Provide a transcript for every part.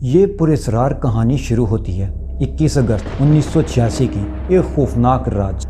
یہ پراسرار کہانی شروع ہوتی ہے 21 اگست 1986 کی ایک خوفناک رات۔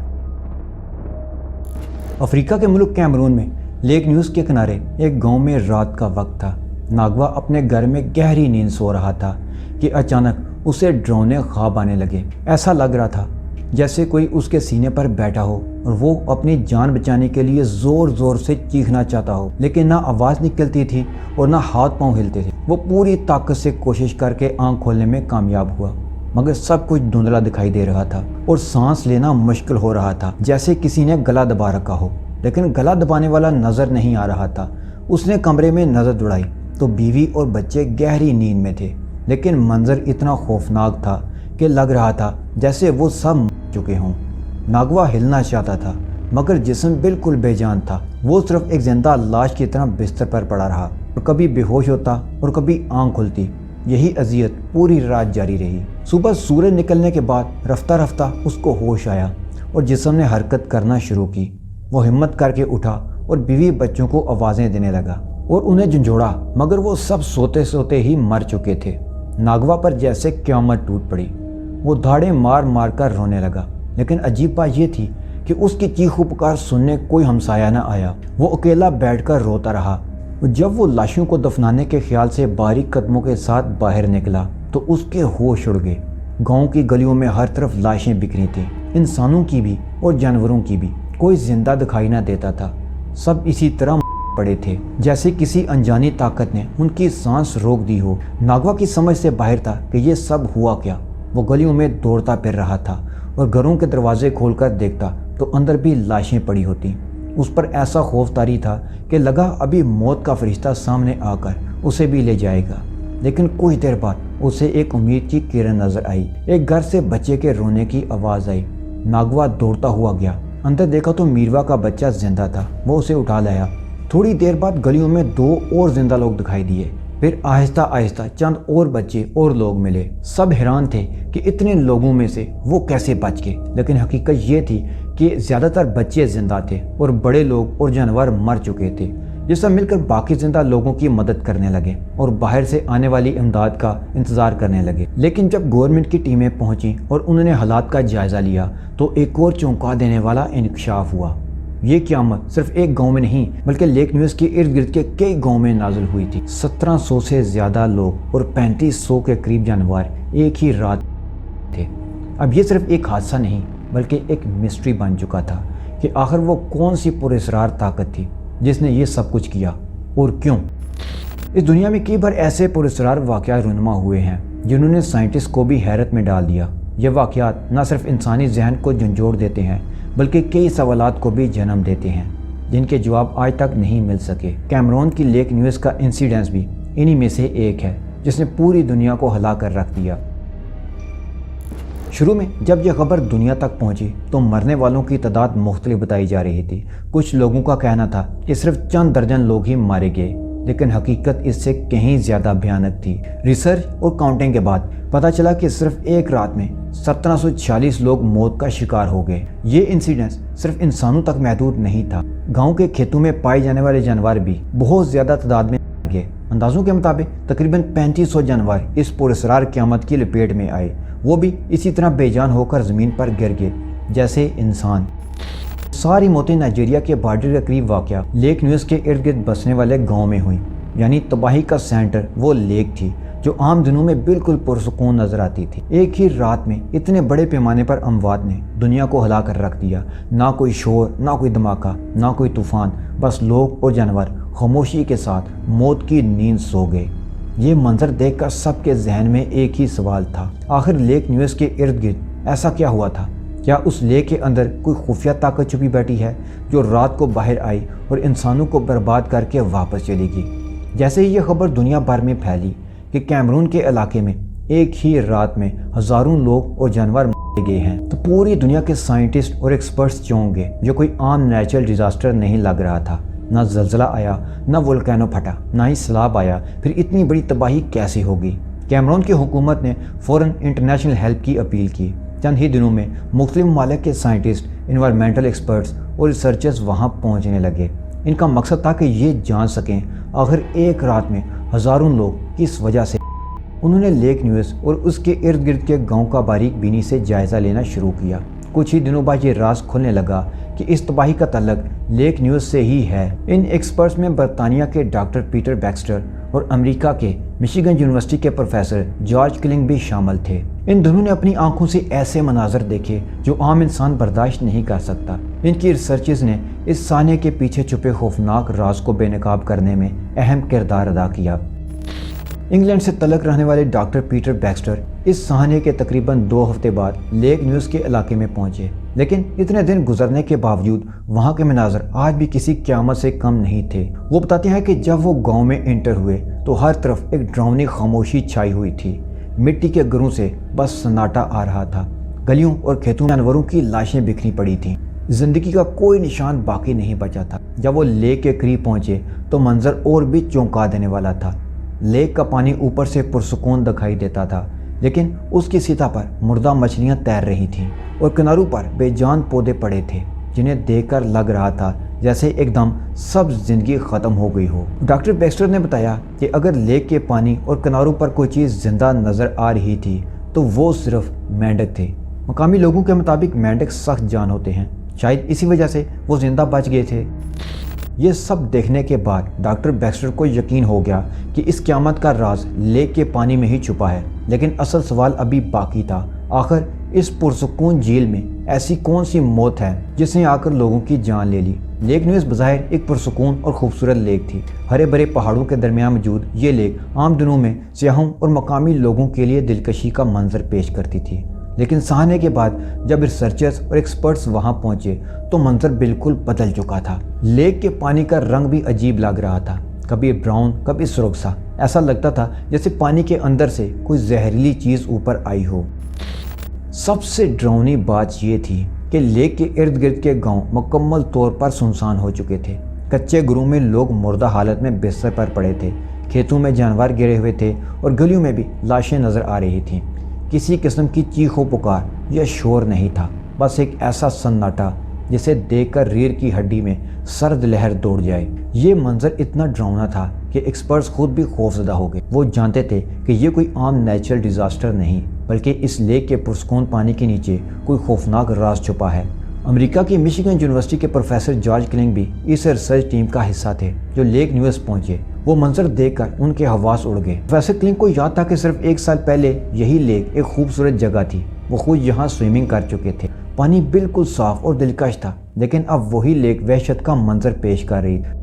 افریقہ کے ملک کیمرون میں لیک نیوز کے کنارے ایک گاؤں میں رات کا وقت تھا۔ ناگوا اپنے گھر میں گہری نیند سو رہا تھا کہ اچانک اسے ڈراؤنے خواب آنے لگے۔ ایسا لگ رہا تھا جیسے کوئی اس کے سینے پر بیٹھا ہو اور وہ اپنی جان بچانے کے لیے زور زور سے چیخنا چاہتا ہو، لیکن نہ آواز نکلتی تھی اور نہ ہاتھ پاؤں ہلتے تھے۔ وہ پوری طاقت سے کوشش کر کے آنکھ کھولنے میں کامیاب ہوا، مگر سب کچھ دھندلا دکھائی دے رہا تھا اور سانس لینا مشکل ہو رہا تھا، جیسے کسی نے گلا دبا رکھا ہو، لیکن گلا دبانے والا نظر نہیں آ رہا تھا۔ اس نے کمرے میں نظر دوڑائی تو بیوی اور بچے گہری نیند میں تھے، لیکن منظر اتنا خوفناک تھا کہ لگ رہا تھا جیسے وہ سب مر چکے ہوں۔ ناگوا ہلنا چاہتا تھا مگر جسم بالکل بے جان تھا۔ وہ صرف ایک زندہ لاش کی طرح بستر پر پڑا رہا اور کبھی بے ہوش ہوتا اور کبھی آنکھ کھلتی۔ یہی اذیت پوری رات جاری رہی۔ صبح سورج نکلنے کے بعد رفتہ رفتہ اس کو ہوش آیا اور جسم نے حرکت کرنا شروع کی۔ وہ ہمت کر کے اٹھا اور بیوی بچوں کو آوازیں دینے لگا اور انہیں جھنجھوڑا، مگر وہ سب سوتے سوتے ہی مر چکے تھے۔ ناگوا پر جیسے قیامت ٹوٹ پڑی۔ وہ دھاڑے مار مار کر رونے لگا، لیکن عجیب بات یہ تھی کہ اس کی چیخ و پکار سننے کوئی ہمسایہ نہ آیا۔ وہ اکیلا بیٹھ کر روتا رہا۔ جب وہ لاشوں کو دفنانے کے خیال سے باریک قدموں کے ساتھ باہر نکلا تو اس کے ہوش اڑ گئے۔ گاؤں کی گلیوں میں ہر طرف لاشیں بکھری تھیں، انسانوں کی بھی اور جانوروں کی بھی۔ کوئی زندہ دکھائی نہ دیتا تھا، سب اسی طرح پڑے تھے جیسے کسی انجانی طاقت نے ان کی سانس روک دی ہو۔ ناگوا کی سمجھ سے باہر تھا کہ یہ سب ہوا کیا۔ وہ گلیوں میں دوڑتا پھر رہا تھا اور گھروں کے دروازے کھول کر دیکھتا تو اندر بھی لاشیں پڑی ہوتی۔ اس پر ایسا خوف طاری تھا کہ لگا ابھی موت کا فرشتہ سامنے آ کر اسے بھی لے جائے گا۔ لیکن کچھ دیر بعد اسے ایک امید کی کرن نظر آئی۔ ایک گھر سے بچے کے رونے کی آواز آئی۔ ناگوا دوڑتا ہوا گیا، اندر دیکھا تو میروا کا بچہ زندہ تھا۔ وہ اسے اٹھا لایا۔ تھوڑی دیر بعد گلیوں میں 2 اور زندہ لوگ دکھائی دیے۔ پھر آہستہ آہستہ چند اور بچے اور لوگ ملے۔ سب حیران تھے کہ اتنے لوگوں میں سے وہ کیسے بچ گئے، لیکن حقیقت یہ تھی کہ زیادہ تر بچے زندہ تھے اور بڑے لوگ اور جانور مر چکے تھے۔ یہ سب مل کر باقی زندہ لوگوں کی مدد کرنے لگے اور باہر سے آنے والی امداد کا انتظار کرنے لگے۔ لیکن جب گورنمنٹ کی ٹیمیں پہنچیں اور انہوں نے حالات کا جائزہ لیا تو ایک اور چونکا دینے والا انکشاف ہوا۔ یہ قیامت صرف ایک گاؤں میں نہیں بلکہ لیک نیوز کے ارد گرد کے کئی گاؤں میں نازل ہوئی تھی۔ 1700 سے زیادہ لوگ اور 3500 کے قریب جانور ایک ہی رات تھے۔ اب یہ صرف ایک حادثہ نہیں بلکہ ایک مسٹری بن چکا تھا کہ آخر وہ کون سی پراسرار طاقت تھی جس نے یہ سب کچھ کیا اور کیوں۔ اس دنیا میں کئی بار ایسے پراسرار واقعات رونما ہوئے ہیں جنہوں نے سائنٹسٹ کو بھی حیرت میں ڈال دیا۔ یہ واقعات نہ صرف انسانی ذہن کو جھنجھوڑ دیتے ہیں بلکہ کئی سوالات کو بھی جنم دیتے ہیں جن کے جواب آج تک نہیں مل سکے۔ کیمرون کی لیک نیوز کا انسیڈنس بھی انہی میں سے ایک ہے جس نے پوری دنیا کو ہلا کر رکھ دیا۔ شروع میں جب یہ خبر دنیا تک پہنچی تو مرنے والوں کی تعداد مختلف بتائی جا رہی تھی۔ کچھ لوگوں کا کہنا تھا کہ صرف چند درجن لوگ ہی مارے گئے، لیکن حقیقت اس سے کہیں زیادہ بھیانک تھی۔ ریسرچ اور کاؤنٹنگ کے بعد پتہ چلا کہ صرف ایک رات میں 1746 لوگ موت کا شکار ہو گئے۔ یہ انسیڈنس صرف انسانوں تک محدود نہیں تھا، گاؤں کے کھیتوں میں پائے جانے والے جانور بھی بہت زیادہ تعداد میں مر گئے۔ اندازوں کے مطابق تقریباً 3500 جانور اس پراسرار قیامت کی لپیٹ میں آئے۔ وہ بھی اسی طرح بے جان ہو کر زمین پر گر گئے جیسے انسان۔ ساری موتیں نائجیریا کے بارڈر کے قریب واقع لیک نیوز کے ارد گرد بسنے والے گاؤں میں ہوئیں، یعنی تباہی کا سینٹر وہ لیک تھی جو عام دنوں میں بالکل پرسکون نظر آتی تھی۔ ایک ہی رات میں اتنے بڑے پیمانے پر اموات نے دنیا کو ہلا کر رکھ دیا۔ نہ کوئی شور، نہ کوئی دھماکہ، نہ کوئی طوفان، بس لوگ اور جانور خاموشی کے ساتھ موت کی نیند سو گئے۔ یہ منظر دیکھ کر سب کے ذہن میں ایک ہی سوال تھا، آخر لیک نیوز کے ارد گرد ایسا کیا ہوا تھا؟ کیا اس لیک کے اندر کوئی خفیہ طاقت چھپی بیٹھی ہے جو رات کو باہر آئی اور انسانوں کو برباد کر کے واپس چلی گئی؟ جیسے ہی یہ خبر دنیا بھر میں پھیلی کہ کیمرون کے علاقے میں ایک ہی رات میں ہزاروں لوگ اور جانور مارے گئے ہیں تو پوری دنیا کے سائنٹسٹ اور ایکسپرٹس چونک گئے۔ یہ کوئی عام نیچرل ڈیزاسٹر نہیں لگ رہا تھا۔ نہ زلزلہ آیا، نہ وولکینو پھٹا، نہ ہی سیلاب آیا، پھر اتنی بڑی تباہی کیسے ہوگی؟ کیمرون کی حکومت نے فوراً انٹرنیشنل ہیلپ کی اپیل کی۔ چند ہی دنوں میں مختلف ممالک کے سائنٹسٹ، انوائرمنٹل ایکسپرٹس اور ریسرچرز وہاں پہنچنے لگے۔ ان کا مقصد تھا کہ یہ جان سکیں آخر ایک رات میں ہزاروں لوگ کس وجہ سے انہوں نے لیک نیوز اور اس کے ارد گرد کے گاؤں کا باریک بینی سے جائزہ لینا شروع کیا۔ کچھ ہی دنوں بعد یہ راز کھلنے لگا کہ اس تباہی کا تعلق لیک نیوز سے ہی ہے۔ ان ایکسپرٹس میں برطانیہ کے ڈاکٹر پیٹر بیکسٹر اور امریکہ کے مشیگن یونیورسٹی کے پروفیسر جارج کلنگ بھی شامل تھے۔ ان دونوں نے اپنی آنکھوں سے ایسے مناظر دیکھے جو عام انسان برداشت نہیں کر سکتا۔ ان کی ریسرچز نے اس سانحے کے پیچھے چھپے خوفناک راز کو بے نقاب کرنے میں اہم کردار ادا کیا۔ انگلینڈ سے تعلق رہنے والے ڈاکٹر پیٹر بیکسٹر اس سانحے کے تقریباً 2 ہفتے بعد لیک نیوز کے علاقے میں پہنچے، لیکن اتنے دن گزرنے کے باوجود وہاں کے مناظر آج بھی کسی قیامت سے کم نہیں تھے۔ وہ بتاتے ہیں کہ جب وہ گاؤں میں انٹر ہوئے تو ہر طرف ایک ڈراؤنی خاموشی چھائی ہوئی تھی۔ مٹی کے گھروں سے بس سناٹا آ رہا تھا۔ گلیوں اور کھیتوں میں جانوروں کی لاشیں بکھری پڑی تھیں۔ زندگی کا کوئی نشان باقی نہیں بچا تھا۔ جب وہ لیک کے قریب پہنچے تو منظر اور بھی چونکا دینے والا تھا۔ لیک کا پانی اوپر سے پرسکون دکھائی دیتا تھا، لیکن اس کی سطح پر مردہ مچھلیاں تیر رہی تھیں اور کناروں پر بے جان پودے پڑے تھے جنہیں دیکھ کر لگ رہا تھا جیسے ایک دم سب زندگی ختم ہو گئی ہو۔ ڈاکٹر بیکسٹر نے بتایا کہ اگر لیک کے پانی اور کناروں پر کوئی چیز زندہ نظر آ رہی تھی تو وہ صرف مینڈک تھے۔ مقامی لوگوں کے مطابق مینڈک سخت جان ہوتے ہیں، شاید اسی وجہ سے وہ زندہ بچ گئے تھے۔ یہ سب دیکھنے کے بعد ڈاکٹر بیکسٹر کو یقین ہو گیا کہ اس قیامت کا راز لیک کے پانی میں ہی چھپا ہے، لیکن اصل سوال ابھی باقی تھا۔ آخر اس پرسکون جھیل میں ایسی کون سی موت ہے جس نے آ کر لوگوں کی جان لے لی؟ لیک نیوز بظاہر ایک پرسکون اور خوبصورت لیک تھی۔ ہرے بھرے پہاڑوں کے درمیان موجود یہ لیک عام دنوں میں سیاحوں اور مقامی لوگوں کے لیے دلکشی کا منظر پیش کرتی تھی، لیکن سانحے کے بعد جب ریسرچرز اور ایکسپرٹس وہاں پہنچے تو منظر بالکل بدل چکا تھا۔ لیک کے پانی کا رنگ بھی عجیب لگ رہا تھا، کبھی براؤن کبھی سرخ سا۔ ایسا لگتا تھا جیسے پانی کے اندر سے کوئی زہریلی چیز اوپر آئی ہو۔ سب سے ڈراؤنی بات یہ تھی کہ لیک کے ارد گرد کے گاؤں مکمل طور پر سنسان ہو چکے تھے۔ کچے گھروں میں لوگ مردہ حالت میں بستر پر پڑے تھے، کھیتوں میں جانور گرے ہوئے تھے اور گلیوں میں بھی لاشیں نظر آ رہی تھیں۔ کسی قسم کی چیخ و پکار یا شور نہیں تھا، بس ایک ایسا سناٹا جسے دیکھ کر ریڑھ کی ہڈی میں سرد لہر دوڑ جائے۔ یہ منظر اتنا ڈراؤنا تھا کہ ایکسپرٹس خود بھی خوفزدہ ہو گئے۔ وہ جانتے تھے کہ یہ کوئی عام نیچرل ڈیزاسٹر نہیں، بلکہ اس لیک کے پرسکون پانی کے نیچے کوئی خوفناک راز چھپا ہے۔ امریکہ کی مشیگن یونیورسٹی کے پروفیسر جارج کلنگ بھی اس ریسرچ ٹیم کا حصہ تھے جو لیک نیوز پہنچے۔ وہ منظر دیکھ کر ان کے حواس اڑ گئے۔ پروفیسر کلنگ کو یاد تھا کہ صرف 1 سال پہلے یہی لیک ایک خوبصورت جگہ تھی۔ وہ خود یہاں سوئمنگ کر چکے تھے، پانی بالکل صاف اور دلکش تھا، لیکن اب وہی لیک وحشت کا منظر پیش کر رہی تھی۔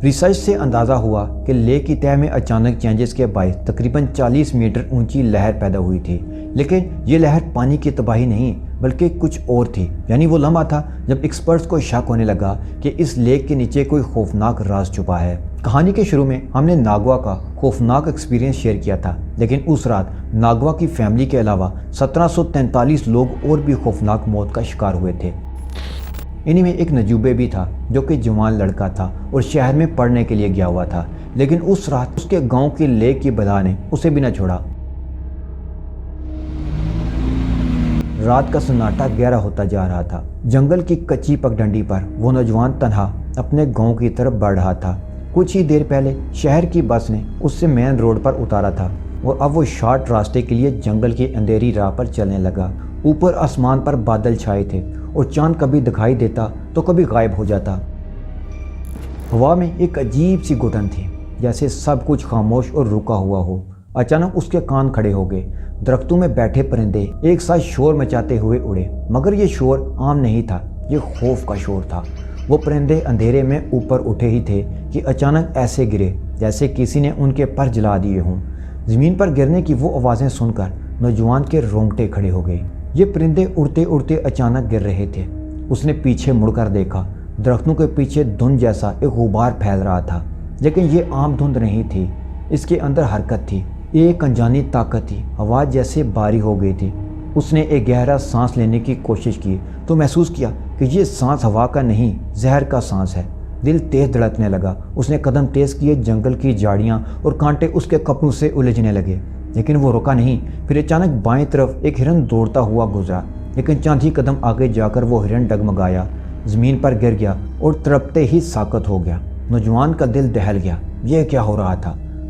ریسرچ سے اندازہ ہوا کہ لیک کی تہہ میں اچانک چینجز کے باعث تقریباً 40 میٹر اونچی لہر پیدا ہوئی تھی، لیکن یہ لہر پانی کی تباہی نہیں بلکہ کچھ اور تھی۔ یعنی وہ لمحہ تھا جب ایکسپرٹس کو شک ہونے لگا کہ اس لیک کے نیچے کوئی خوفناک راز چھپا ہے۔ کہانی کے شروع میں ہم نے ناگوا کا خوفناک ایکسپیرینس شیئر کیا تھا، لیکن اس رات ناگوا کی فیملی کے علاوہ 1743 لوگ اور بھی خوفناک موت کا شکار ہوئے تھے۔ انہی میں ایک نجوبے بھی تھا جو کہ جوان لڑکا تھا اور شہر میں پڑھنے کے لیے گیا ہوا تھا، لیکن اس رات اس کے گاؤں کی لیک کی بلا نے اسے بھی نہ چھوڑا۔ رات کا سناٹا گہرا ہوتا جا رہا تھا۔ جنگل کی کچی پگڈنڈی پر وہ نوجوان تنہا اپنے گاؤں کی طرف بڑھ رہا تھا۔ کچھ ہی دیر پہلے شہر کی بس نے اس سے مین روڈ پر اتارا تھا اور اب وہ شارٹ راستے کے لیے جنگل کی اندھیری راہ پر چلنے لگا۔ اوپر آسمان پر بادل چھائے تھے اور چاند کبھی دکھائی دیتا تو کبھی غائب ہو جاتا۔ ہوا میں ایک عجیب سی گھٹن تھی، جیسے سب کچھ خاموش اور رکا ہوا ہو۔ اچانک اس کے کان کھڑے ہو گئے۔ درختوں میں بیٹھے پرندے ایک ساتھ شور مچاتے ہوئے اڑے، مگر یہ شور عام نہیں تھا، یہ خوف کا شور تھا۔ وہ پرندے اندھیرے میں اوپر اٹھے ہی تھے کہ اچانک ایسے گرے جیسے کسی نے ان کے پر جلا دیے ہوں۔ زمین پر گرنے کی وہ آوازیں سن کر نوجوان کے رونگٹے کھڑے ہو گئے۔ یہ پرندے اڑتے اڑتے اچانک گر رہے تھے۔ اس نے پیچھے مڑ کر دیکھا، درختوں کے پیچھے دھند جیسا ایک غبار پھیل رہا تھا، لیکن یہ عام دھند نہیں تھی، اس کے اندر حرکت تھی، ایک انجانی طاقت تھی۔ ہوا جیسے باری ہو گئی تھی۔ اس نے ایک گہرا سانس لینے کی کوشش کی تو محسوس کیا کہ یہ سانس ہوا کا نہیں، زہر کا سانس ہے۔ دل تیز دھڑکنے لگا۔ اس نے قدم تیز کیے، جنگل کی جھاڑیاں اور کانٹے اس کے کپڑوں سے الجھنے لگے، لیکن وہ رکا نہیں۔ پھر اچانک بائیں طرف ایک ہرن دوڑتا ہوا گزرا، لیکن چند ہی قدم آگے جا کر وہ ہرن ڈگمگایا، زمین پر گر گیا اور تڑپتے ہی ساکت ہو گیا۔ نوجوان کا دل دہل گیا۔ یہ کیا ہو رہا تھا؟